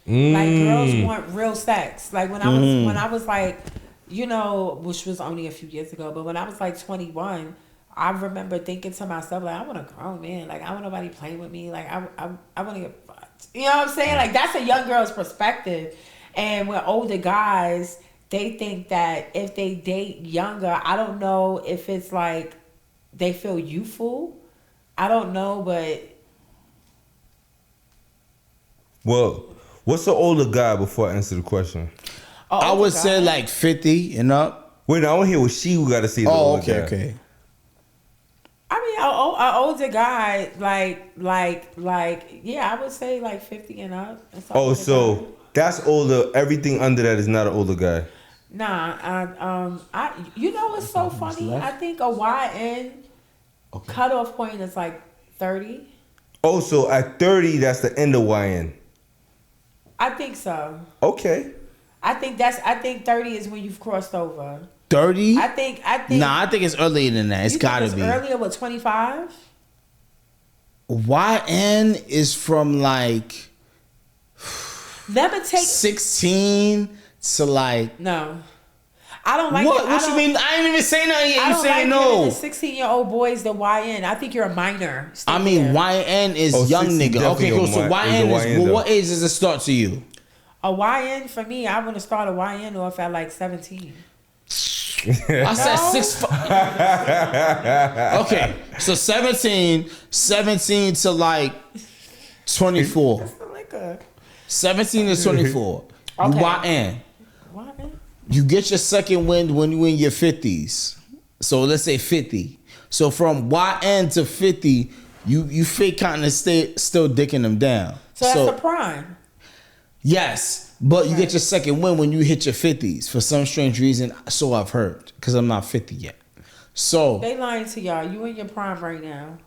Like girls want real sex. Like when I was like, you know, which was only a few years ago, but when I was like 21, I remember thinking to myself, like, I want a grown man. Like, I want nobody playing with me. Like, I want to get fucked. You know what I'm saying? Like, that's a young girl's perspective. And with older guys, they think that if they date younger, I don't know if it's like they feel youthful. I don't know, but Well, what's the older guy before I answer the question? I would say like 50 and up. Wait, I want to hear what she got to say. Oh, okay. I mean, an older guy, yeah, I would say like 50 and up. Oh, so that's older. Everything under that is not an older guy. Nah, you know what's so funny? I think a YN cutoff point is like 30. Oh, so at 30, that's the end of YN. I think so. Okay. I think 30 is when you've crossed over. 30? I think. Nah, I think it's earlier than that. It's gotta be. Earlier, what, 25? YN is from like Never take 16 to like. No. I don't like What? it. What you mean? I ain't even saying nothing yet. I You don't saying like no? the 16-year-old boys, the YN. I think you're a minor. Stay I mean, there. YN is Oh, young 60 nigga. Okay, definitely cool. So is YN a is. YN Well, though. what age does it start to you? A YN for me, I want to start a YN off at like 17. I said 6. Okay, so 17 to like 24. That's the liquor. 17 to 24. Okay. You YN. YN? You get your second wind when you in your 50s. So let's say 50. So from YN to 50, you fake kind of still dicking them down. So that's the prime. Yes, but you get your second win when you hit your 50s for some strange reason. So I've heard, because I'm not 50 yet. So They lying to y'all. You in your prime right now.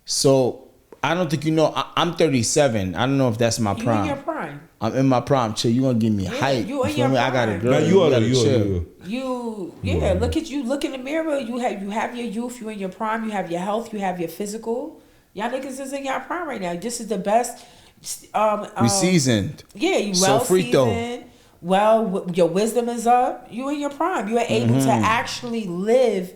So I don't think you know. I'm 37. I don't know if that's my You prime. in your prime. I'm in my prime. Chill, you gonna give me height? you in feel your me? I got a prime. girl. Now you are. gotta You chill. are. Look at you. Look in the mirror. You have your youth. You in your prime. You have your health. You have your physical. Y'all niggas is in your prime right now. This is the best. We seasoned. Yeah, you So well freak though. seasoned. Well, your wisdom is up. You in your prime. You are able Mm-hmm. to actually live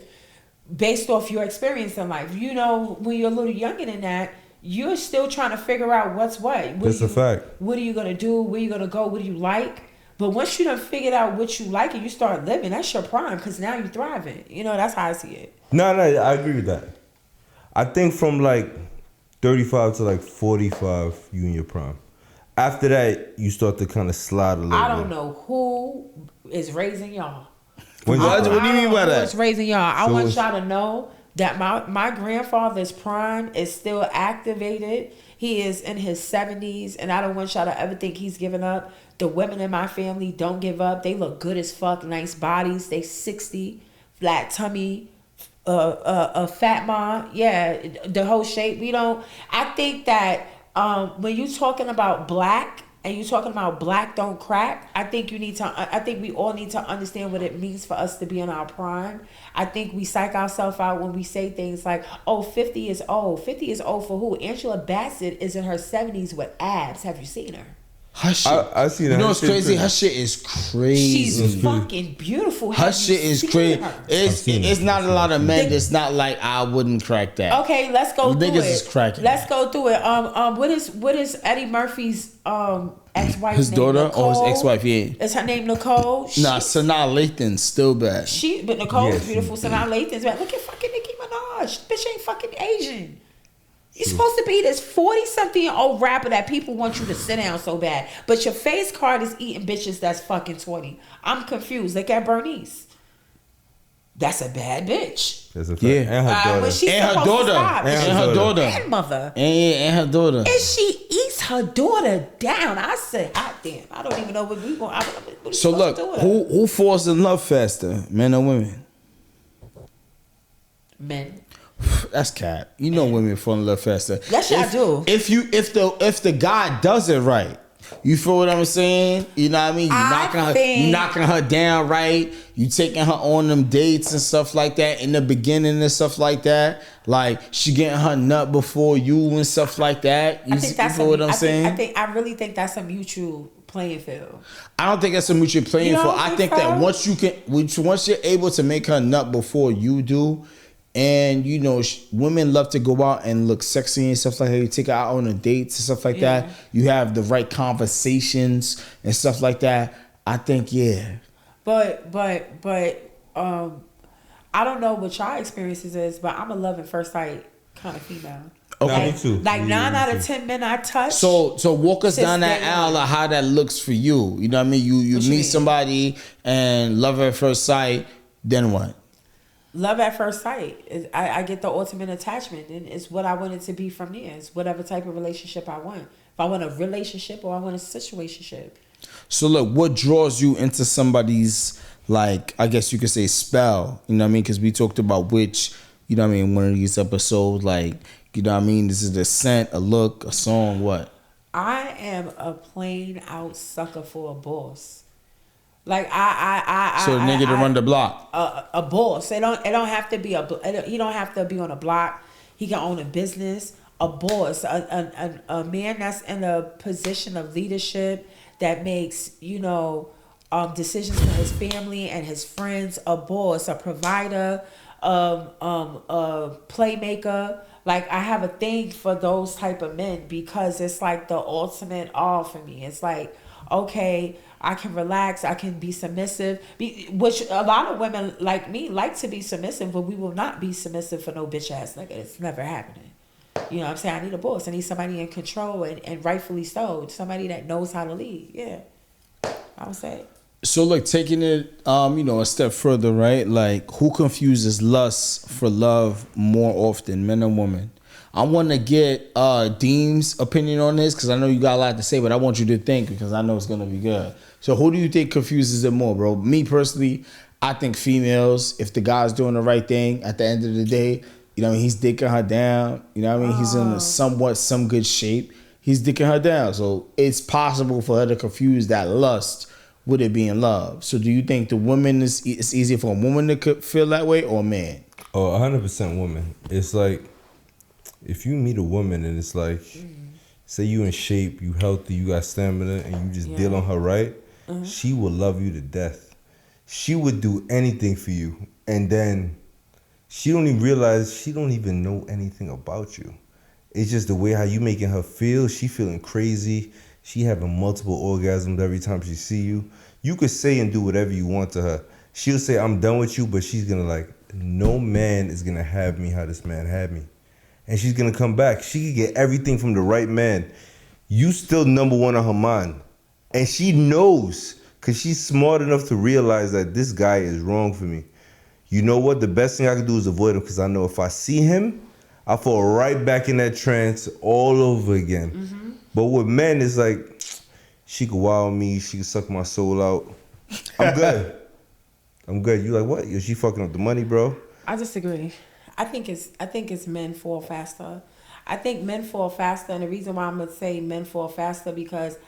based off your experience in life. You know, when you're a little younger than that, you're still trying to figure out what's what. That's a fact. What are you gonna do? Where you gonna go? What do you like? But once you done figured out what you like and you start living, that's your prime because now you're thriving. You know, that's how I see it. No, I agree with that. I think from like 35 to like 45, you in your prime. After that, you start to kind of slide a little I don't bit. know who is raising y'all. When's your What prime? do you mean by that? Who's raising y'all? I So want it's- y'all to know that my grandfather's prime is still activated. He is in his 70s, and I don't want y'all to ever think he's giving up. The women in my family don't give up. They look good as fuck, nice bodies. They 60, flat tummy, a fat mom. Yeah, the whole shape. I think that when you talking about black and you talking about black don't crack, I think we all need to understand what it means for us to be in our prime. I think we psych ourselves out when we say things like, oh, 50 is old. 50 is old for who? Angela Bassett is in her 70s with abs. Have you seen her? Her shit. I see that. You know Her what's shit's crazy? pretty. Her shit is crazy. She's fucking beautiful. Her Have you shit is seen crazy. her? I've seen Her Have you shit is seen crazy. her? It's not a lot of men it. that's not like I wouldn't crack that. Okay, let's go through Niggas it. is cracking. Let's go through it. What is Eddie Murphy's ex-wife's His name? daughter Nicole? or his ex-wife? Yeah. Is her name Nicole? Nah, Sanaa Lathan's still bad. But Nicole's Yes. beautiful. Sanaa Lathan's bad. Look at fucking Nicki Minaj. Bitch ain't fucking Asian. You're supposed to be this 40-something-year-old rapper that people want you to sit down so bad. But your face card is eating bitches that's fucking 20. I'm confused. Look at Bernice. That's a bad bitch. That's a fact. Yeah. And her daughter. When she's And her supposed to daughter. stop. And her daughter. And mother. And her daughter. And she eats her daughter down. I said, hot damn. I don't even know what we going. So look, who falls in love faster, men or women? Men. That's cap. You know women fall in love faster. Yes, I do. If the guy does it right, you feel what I'm saying? You know what I mean? You knocking her down right. You taking her on them dates and stuff like that in the beginning and stuff like that. Like she getting her nut before you and stuff like that. You feel what I'm saying? I really think that's a mutual playing field. I don't think that's a mutual playing field. I think that once you're able to make her nut before you do. And you know, women love to go out and look sexy and stuff like that. You take her out on a dates and stuff like that. You have the right conversations and stuff like that. I think, yeah. But I don't know what y'all experiences is, but I'm a love at first sight kind of female. Okay. Me too. Like Yeah, 9 out of 10 men I touch. So walk us down that day aisle one. of how that looks for you. You know what I mean? You What you meet mean? somebody and love at first sight. Then what? Love at first sight. I get the ultimate attachment, and it's what I want it to be from there. It's whatever type of relationship I want. If I want a relationship or I want a situationship. So look, what draws you into somebody's, like, I guess you could say spell, you know what I mean? Because we talked about which, you know what I mean, one of these episodes, like, you know what I mean? This is the scent, a look, a song, what? I am a plain out sucker for a boss. Like I So nigga to run the block. A boss. It don't have to be he don't have to be on a block. He can own a business. A boss, a man that's in a position of leadership that makes, you know, decisions for his family and his friends. A boss, a provider, a playmaker. Like I have a thing for those type of men because it's like the ultimate all for me. It's like, okay, I can relax, I can be submissive, which a lot of women like me like to be submissive, but we will not be submissive for no bitch ass nigga. It's never happening. You know what I'm saying? I need a boss. I need somebody in control and rightfully so. Somebody that knows how to lead. Yeah, I would say. So look, taking it, you know, a step further, right? Like, who confuses lust for love more often, men or women? I want to get Deem's opinion on this because I know you got a lot to say, but I want you to think because I know it's going to be good. So who do you think confuses it more, bro? Me personally, I think females, if the guy's doing the right thing at the end of the day, you know what I mean, he's dicking her down. You know what I mean? He's in some good shape. He's dicking her down. So it's possible for her to confuse that lust with it being love. So do you think the woman it's easier for a woman to feel that way or a man? Oh, 100% woman. It's like, if you meet a woman and it's like, say you in shape, you healthy, you got stamina, and you just deal on her right, she will love you to death. She would do anything for you. And then she don't even realize she don't even know anything about you. It's just the way how you making her feel. She feeling crazy. She having multiple orgasms every time she see you. You could say and do whatever you want to her. She'll say, I'm done with you, but she's gonna like, no man is gonna have me how this man had me. And she's gonna come back. She could get everything from the right man. You still number one on her mind. And she knows, because she's smart enough to realize that this guy is wrong for me. You know what? The best thing I can do is avoid him, because I know if I see him, I fall right back in that trance all over again. But with men, it's like, she could wow me, she could suck my soul out. I'm good. I'm good. You like, what? Yo, she fucking up the money, bro? I disagree. I think it's men fall faster. I think men fall faster, and the reason why I'm gonna say men fall faster because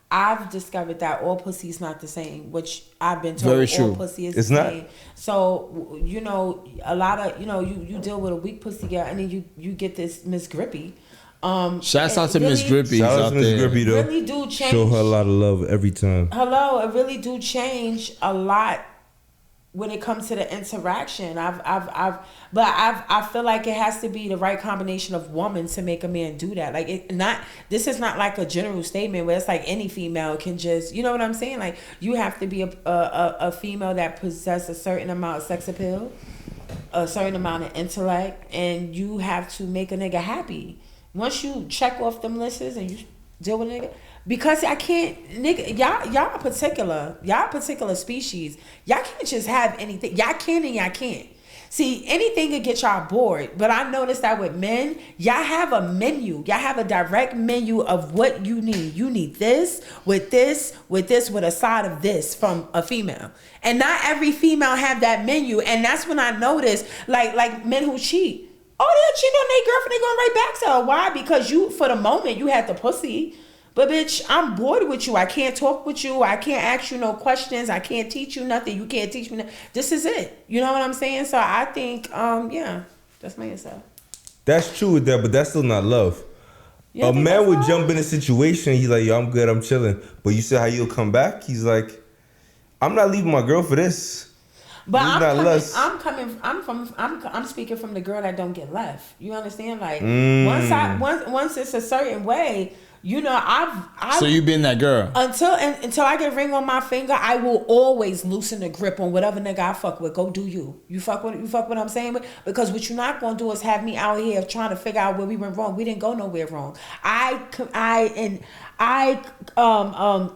I've discovered that all pussy is not the same, which I've been told. Very true. All pussy is It's the not. same. So you know, a lot of you deal with a weak pussy girl, and then you get this Miss Grippy. Shouts out to Miss Grippy. Shout out to Miss Grippy though. Really do change. Show her a lot of love every time. Hello, it really do change a lot when it comes to the interaction. I feel like it has to be the right combination of woman to make a man do that. Like this is not like a general statement where it's like any female can just, you know what I'm saying? Like you have to be a female that possesses a certain amount of sex appeal, a certain amount of intellect, and you have to make a nigga happy. Once you check off them lists and you deal with a nigga, because I can't, nigga, y'all particular species, y'all can't just have anything. Y'all can and y'all can't. See, anything could get y'all bored, but I noticed that with men, y'all have a menu. Y'all have a direct menu of what you need. You need this, with a side of this from a female. And not every female have that menu. And that's when I noticed, like men who cheat. Oh, they'll cheat on their girlfriend, they going right back to her. Why? Because you, for the moment, you had the pussy. But bitch, I'm bored with you. I can't talk with you. I can't ask you no questions. I can't teach you nothing. You can't teach me nothing. This is it. You know what I'm saying? So I think, yeah, that's my answer. That's true with that, but that's still not love. A man would jump in a situation, he's like, yo, I'm good, I'm chilling. But you said how you'll come back? He's like, I'm not leaving my girl for this. But I'm speaking from the girl that don't get left. You understand? Like once it's a certain way, you know, I've So you been that girl until I get a ring on my finger. I will always loosen the grip on whatever nigga I fuck with. Go do you. You fuck what I'm saying? Because what you're not gonna do is have me out here trying to figure out where we went wrong. We didn't go nowhere wrong. I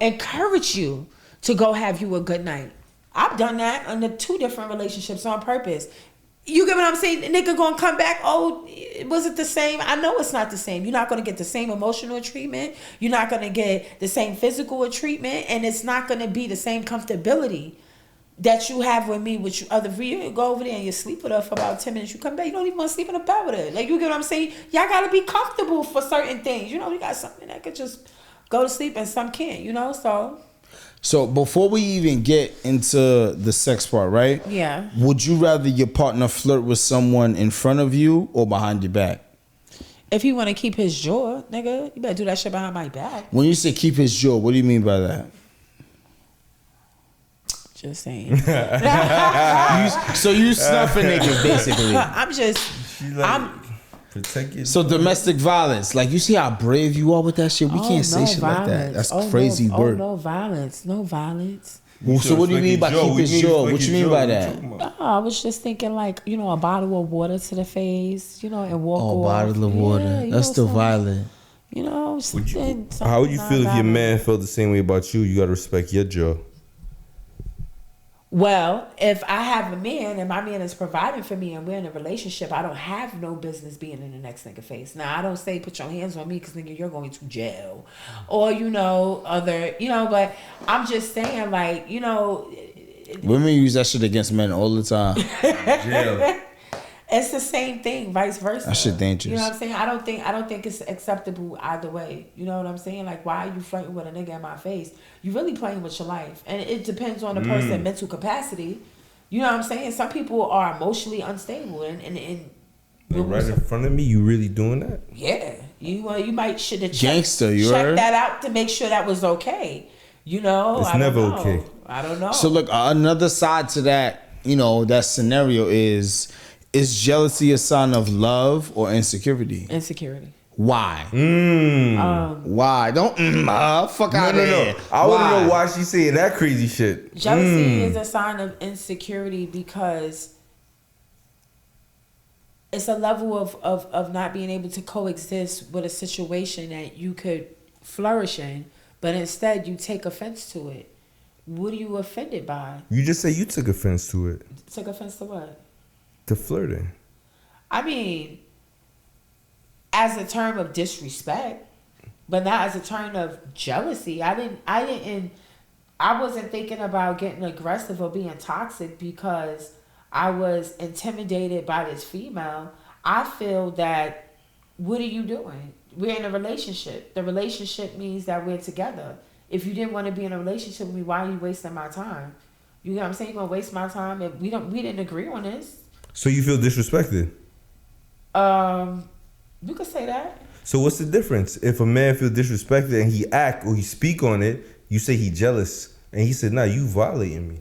encourage you to go have you a good night. I've done that under 2 different relationships on purpose. You get what I'm saying? Nigga gonna come back, oh, was it the same? I know it's not the same. You're not gonna get the same emotional treatment. You're not gonna get the same physical treatment. And it's not gonna be the same comfortability that you have with me, with you other. You go over there and you sleep with her for about 10 minutes. You come back, you don't even want to sleep in a bed with her. Like, you get what I'm saying? Y'all gotta be comfortable for certain things. You know, you got something that could just go to sleep and some can't, you know? So before we even get into the sex part, right? Yeah. Would you rather your partner flirt with someone in front of you or behind your back? If he want to keep his jaw, nigga, you better do that shit behind my back. When you say keep his jaw, what do you mean by that? Just saying. So you snuffing niggas, basically. Protect your So domestic violence, like you see how brave you are with that shit. We can't say shit like that. That's crazy word. No violence. Well, so what do you mean by keep his jaw? What you mean by that? I was just thinking like, you know, a bottle of water to the face, you know, and walk off. Oh, bottle of water. Yeah, That's still violent. You know, how would you feel if your man felt the same way about you? You gotta respect your jaw. Well, if I have a man and my man is providing for me and we're in a relationship, I don't have no business being in the next nigga face. Now, I don't say put your hands on me because nigga, you're going to jail. Or, you know, but I'm just saying like, you know. Women use that shit against men all the time. Jail. It's the same thing, vice versa. That shit dangerous. You know what I'm saying? I don't think it's acceptable either way. You know what I'm saying? Like, why are you flirting with a nigga in my face? You really playing with your life. And it depends on the person's mental capacity. You know what I'm saying? Some people are emotionally unstable and right in front of me, you really doing that? Yeah. You might should have check that out to make sure that was okay. You know? It's never okay. I don't know. So look, another side to that, you know, that scenario is jealousy a sign of love or insecurity? Insecurity. Why? Why? Don't fuck out of here. I want to know why she's saying that crazy shit. Jealousy is a sign of insecurity because it's a level of not being able to coexist with a situation that you could flourish in, but instead you take offense to it. What are you offended by? You just say you took offense to it. Took offense to what? To flirting. I mean, as a term of disrespect, but not as a term of jealousy. I wasn't thinking about getting aggressive or being toxic because I was intimidated by this female. I feel that, what are you doing? We're in a relationship. The relationship means that we're together. If you didn't want to be in a relationship with me, why are you wasting my time? You know what I'm saying? You're gonna waste my time if we didn't agree on this. So you feel disrespected? You could say that. So what's the difference? If a man feels disrespected and he act or he speak on it, you say he jealous, and he said, "Nah, you violating me."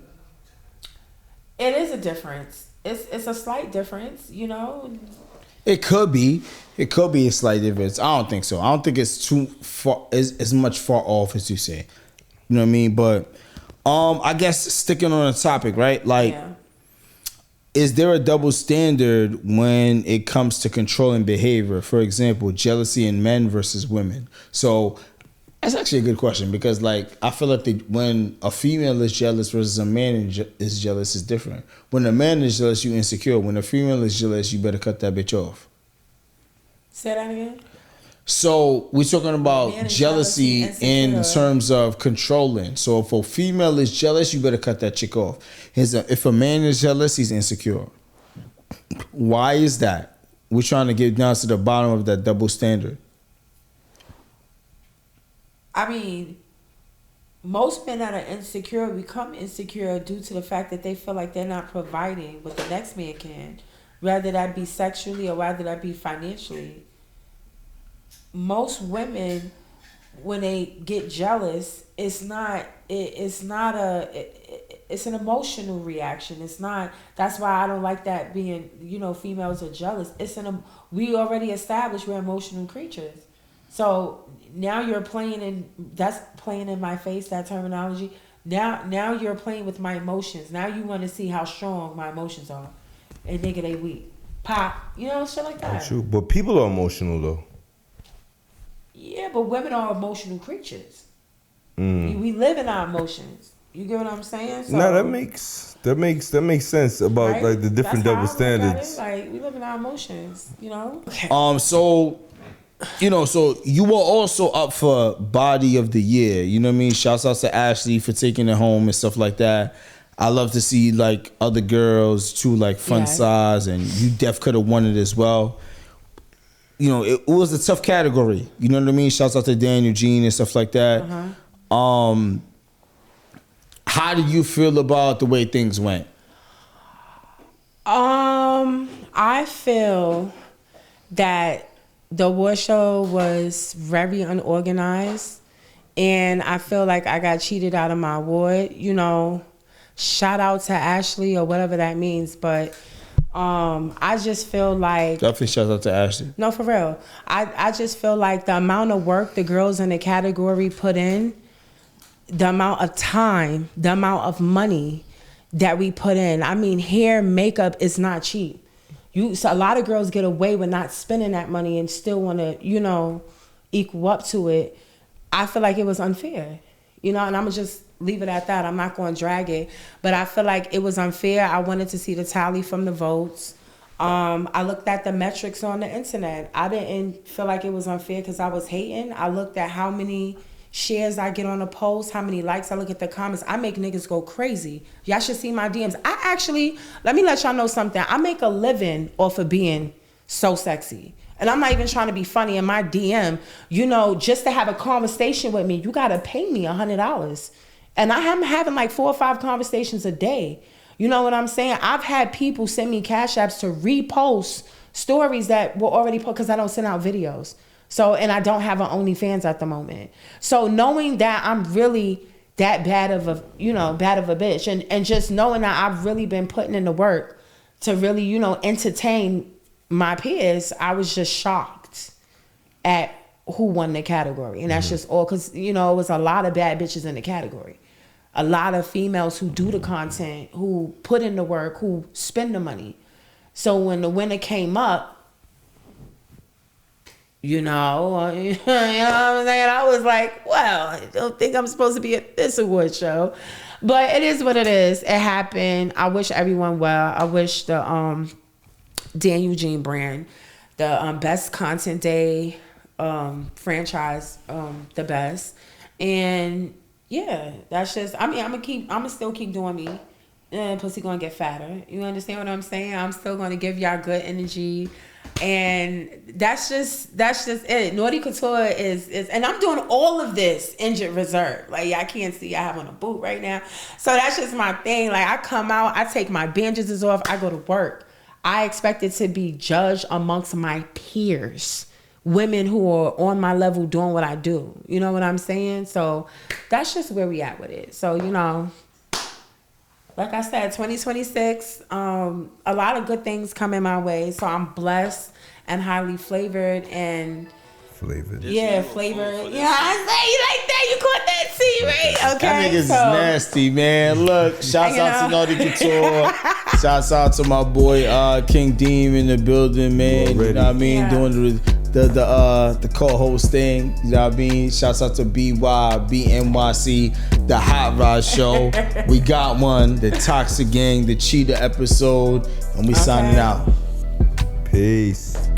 It is a difference. It's a slight difference, you know. It could be a slight difference. I don't think so. I don't think it's too far, as much far off as you say. You know what I mean? But I guess sticking on the topic, right? Like, is there a double standard when it comes to controlling behavior? For example, jealousy in men versus women. So that's actually a good question because, like, I feel like when a female is jealous versus a man is jealous is different. When a man is jealous, you insecure. When a female is jealous, you better cut that bitch off. Say that again. So we're talking about jealousy in terms of controlling. So if a female is jealous, you better cut that chick off. If a man is jealous, he's insecure. Why is that? We're trying to get down to the bottom of that double standard. I mean, most men that are insecure become insecure due to the fact that they feel like they're not providing what the next man can, whether that be sexually or whether that be financially. Most women, when they get jealous, it's an emotional reaction. It's not. That's why I don't like that being, females are jealous. We already established we're emotional creatures. So now you're playing in my face, that terminology. Now you're playing with my emotions. Now you want to see how strong my emotions are. And nigga, they weak. Pop, shit like that. That's true. But people are emotional though. Yeah, but women are emotional creatures. We live in our emotions. You get what I'm saying? So, no, that makes sense about right? like the different double standards. Like we live in our emotions, So you were also up for Body of the Year. You know what I mean? Shouts out to Ashley for taking it home and stuff like that. I love to see like other girls too, like fun size, and you def could have won it as well. It was a tough category. You know what I mean? Shouts out to Dan Eugene and stuff like that. How do you feel about the way things went? I feel that the award show was very unorganized, and I feel like I got cheated out of my award. Shout out to Ashley or whatever that means, but I just feel like definitely shout out to Ashley. No, for real. I just feel like the amount of work the girls in the category put in, the amount of time, the amount of money that we put in. I mean, hair, makeup is not cheap. So a lot of girls get away with not spending that money and still want to, equal up to it. I feel like it was unfair, and I'm going to just leave it at that. I'm not going to drag it. But I feel like it was unfair. I wanted to see the tally from the votes. I looked at the metrics on the internet. I didn't feel like it was unfair because I was hating. I looked at how many shares I get on a post, how many likes. I look at the comments. I make niggas go crazy. Y'all should see my DMs. Let me let y'all know something. I make a living off of being so sexy. And I'm not even trying to be funny in my DM. Just to have a conversation with me, you got to pay me $100. And I'm having like 4 or 5 conversations a day. You know what I'm saying? I've had people send me cash apps to repost stories that were already posted because I don't send out videos. So, and I don't have an OnlyFans at the moment. So knowing that I'm really that bad of a bitch, and just knowing that I've really been putting in the work to really, entertain my peers, I was just shocked at who won the category. And that's just all because, it was a lot of bad bitches in the category. A lot of females who do the content, who put in the work, who spend the money. So when the winner came up, you know what I'm saying? I was like, well, I don't think I'm supposed to be at this award show. But it is what it is. It happened. I wish everyone well. I wish the Dan Eugene brand, the best content day franchise, the best. And yeah, that's just, I'm gonna still keep doing me. Pussy gonna get fatter. You understand what I'm saying? I'm still gonna give y'all good energy. And that's just it. NaughtyCouture is, and I'm doing all of this injured reserve. Like, I can't see I have on a boot right now. So that's just my thing. Like, I come out, I take my bandages off, I go to work. I expect it to be judged amongst my peers. women who are on my level doing what I do. You know what I'm saying? So that's just where we at with it. So, you know, like I said, 2026, a lot of good things coming my way. So I'm blessed and highly flavored and Flavored. yeah, flavored. Yeah, I say you like that. You caught that T, right? Okay. That niggas is nasty, man. Look, shouts out to NaughtyCouture. Shouts out to my boy King Deem in the building, man. Already. You know what I mean? Yeah. Doing the co-host thing. You know what I mean? Shouts out to BNYC, the Hot Rod Show. We got one, the Toxic Gang, the Cheetah episode, and we signing out. Peace.